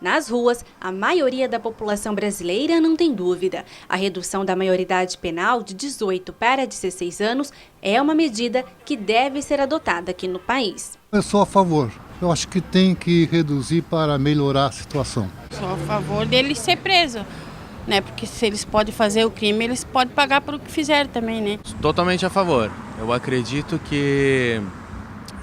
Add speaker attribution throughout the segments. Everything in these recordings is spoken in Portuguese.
Speaker 1: Nas ruas, a maioria da população brasileira não tem dúvida. A redução da maioridade penal de 18 para 16 anos é uma medida que deve ser adotada aqui no país.
Speaker 2: Eu sou a favor. Eu acho que tem que reduzir para melhorar a situação.
Speaker 3: Sou a favor dele ser preso, né? Porque se eles podem fazer o crime, eles podem pagar por o que fizeram também, né?
Speaker 4: Totalmente a favor. Eu acredito que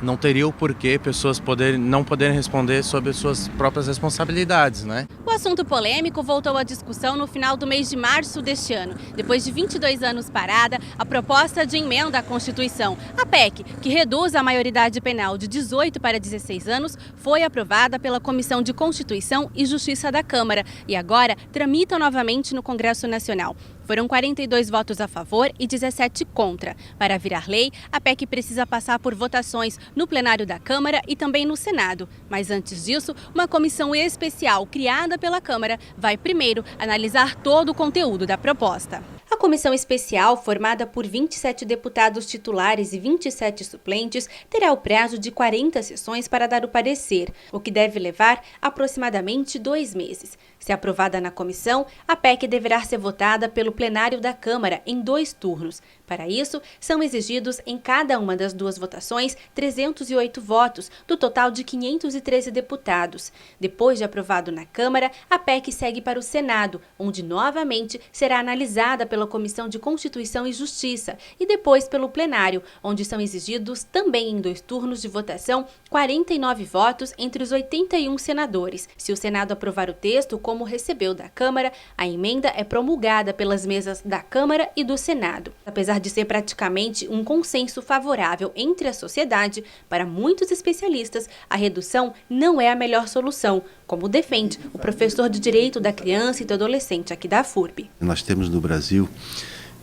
Speaker 4: não teria o porquê pessoas não poderem responder sobre suas próprias responsabilidades, né?
Speaker 1: O assunto polêmico voltou à discussão no final do mês de março deste ano. Depois de 22 anos parada, a proposta de emenda à Constituição, a PEC, que reduz a maioridade penal de 18 para 16 anos, foi aprovada pela Comissão de Constituição e Justiça da Câmara e agora tramita novamente no Congresso Nacional. Foram 42 votos a favor e 17 contra. Para virar lei, a PEC precisa passar por votações no plenário da Câmara e também no Senado. Mas antes disso, uma comissão especial criada pela Câmara vai primeiro analisar todo o conteúdo da proposta. A comissão especial, formada por 27 deputados titulares e 27 suplentes, terá o prazo de 40 sessões para dar o parecer, o que deve levar aproximadamente 2 meses. Se aprovada na comissão, a PEC deverá ser votada pelo plenário da Câmara em 2 turnos. Para isso, são exigidos em cada uma das 2 votações 308 votos, do total de 513 deputados. Depois de aprovado na Câmara, a PEC segue para o Senado, onde novamente será analisada pela Comissão de Constituição e Justiça e depois pelo plenário, onde são exigidos também em 2 turnos de votação 49 votos entre os 81 senadores. Se o Senado aprovar o texto como recebeu da Câmara, a emenda é promulgada pelas mesas da Câmara e do Senado. Apesar de ser praticamente um consenso favorável entre a sociedade, para muitos especialistas, a redução não é a melhor solução, como defende o professor de Direito da Criança e do Adolescente aqui da FURB.
Speaker 5: Nós temos no Brasil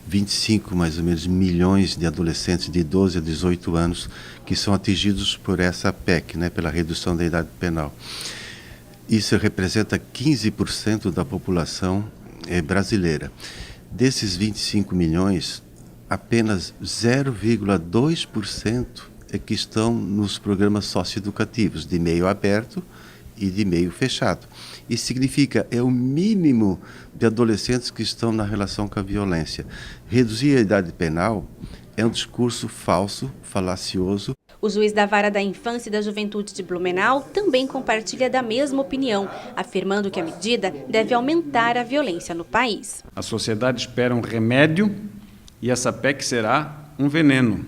Speaker 5: 25, mais ou menos, milhões de adolescentes de 12 a 18 anos que são atingidos por essa PEC, né, pela redução da idade penal. Isso representa 15% da população brasileira. Desses 25 milhões, apenas 0,2% é que estão nos programas socioeducativos, de meio aberto e de meio fechado. Isso significa, é o mínimo de adolescentes que estão na relação com a violência. Reduzir a idade penal é um discurso falso, falacioso.
Speaker 1: O juiz da Vara da Infância e da Juventude de Blumenau também compartilha da mesma opinião, afirmando que a medida deve aumentar a violência no país.
Speaker 6: A sociedade espera um remédio e essa PEC será um veneno.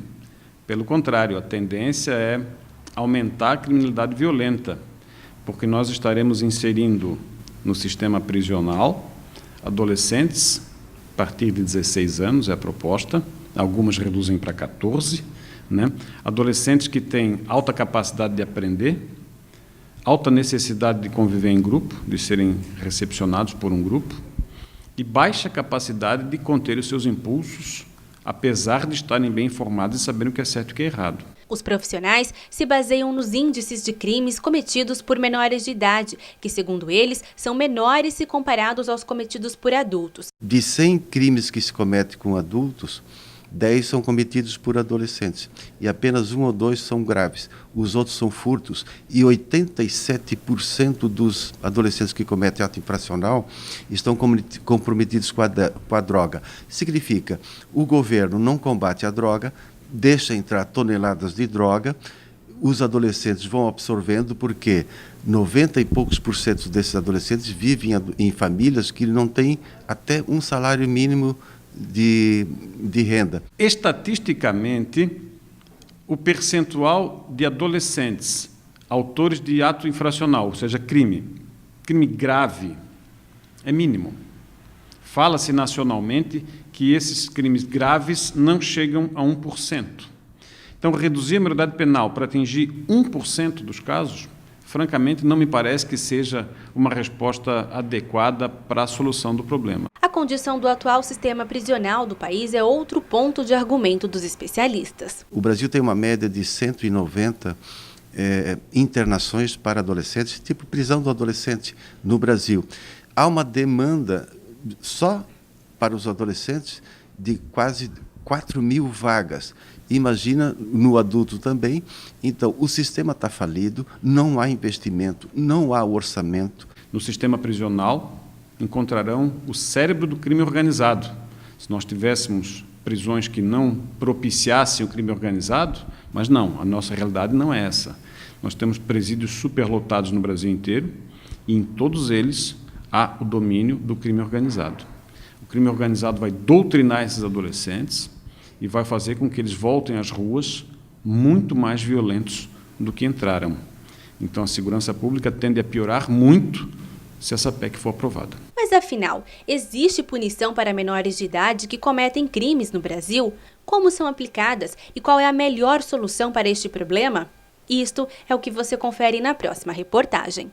Speaker 6: Pelo contrário, a tendência é aumentar a criminalidade violenta, porque nós estaremos inserindo no sistema prisional adolescentes a partir de 16 anos, é a proposta, algumas reduzem para 14, né? Adolescentes que têm alta capacidade de aprender, alta necessidade de conviver em grupo, de serem recepcionados por um grupo, e baixa capacidade de conter os seus impulsos, apesar de estarem bem informados e saberem o que é certo e o que é errado.
Speaker 1: Os profissionais se baseiam nos índices de crimes cometidos por menores de idade, que, segundo eles, são menores se comparados aos cometidos por adultos.
Speaker 5: De 100 crimes que se cometem com adultos, 10 são cometidos por adolescentes e apenas 1 ou 2 são graves. Os outros são furtos e 87% dos adolescentes que cometem ato infracional estão comprometidos com a droga. Significa, o governo não combate a droga, deixa entrar toneladas de droga, os adolescentes vão absorvendo porque 90 e poucos por cento desses adolescentes vivem em famílias que não têm até um salário mínimo de renda.
Speaker 6: Estatisticamente, o percentual de adolescentes autores de ato infracional, ou seja, crime grave, é mínimo. Fala-se nacionalmente que esses crimes graves não chegam a 1%. Então, reduzir a maioridade penal para atingir 1% dos casos, francamente, não me parece que seja uma resposta adequada para a solução do problema.
Speaker 1: A condição do atual sistema prisional do país é outro ponto de argumento dos especialistas.
Speaker 5: O Brasil tem uma média de 190 internações para adolescentes, tipo prisão do adolescente no Brasil. Há uma demanda só para os adolescentes de quase 4.000 vagas. Imagina no adulto também. Então, o sistema está falido, não há investimento, não há orçamento.
Speaker 6: No sistema prisional, encontrarão o cérebro do crime organizado. Se nós tivéssemos prisões que não propiciassem o crime organizado, mas não, a nossa realidade não é essa. Nós temos presídios superlotados no Brasil inteiro e em todos eles há o domínio do crime organizado. O crime organizado vai doutrinar esses adolescentes e vai fazer com que eles voltem às ruas muito mais violentos do que entraram. Então, a segurança pública tende a piorar muito se essa PEC for aprovada.
Speaker 1: Mas, afinal, existe punição para menores de idade que cometem crimes no Brasil? Como são aplicadas e qual é a melhor solução para este problema? Isto é o que você confere na próxima reportagem.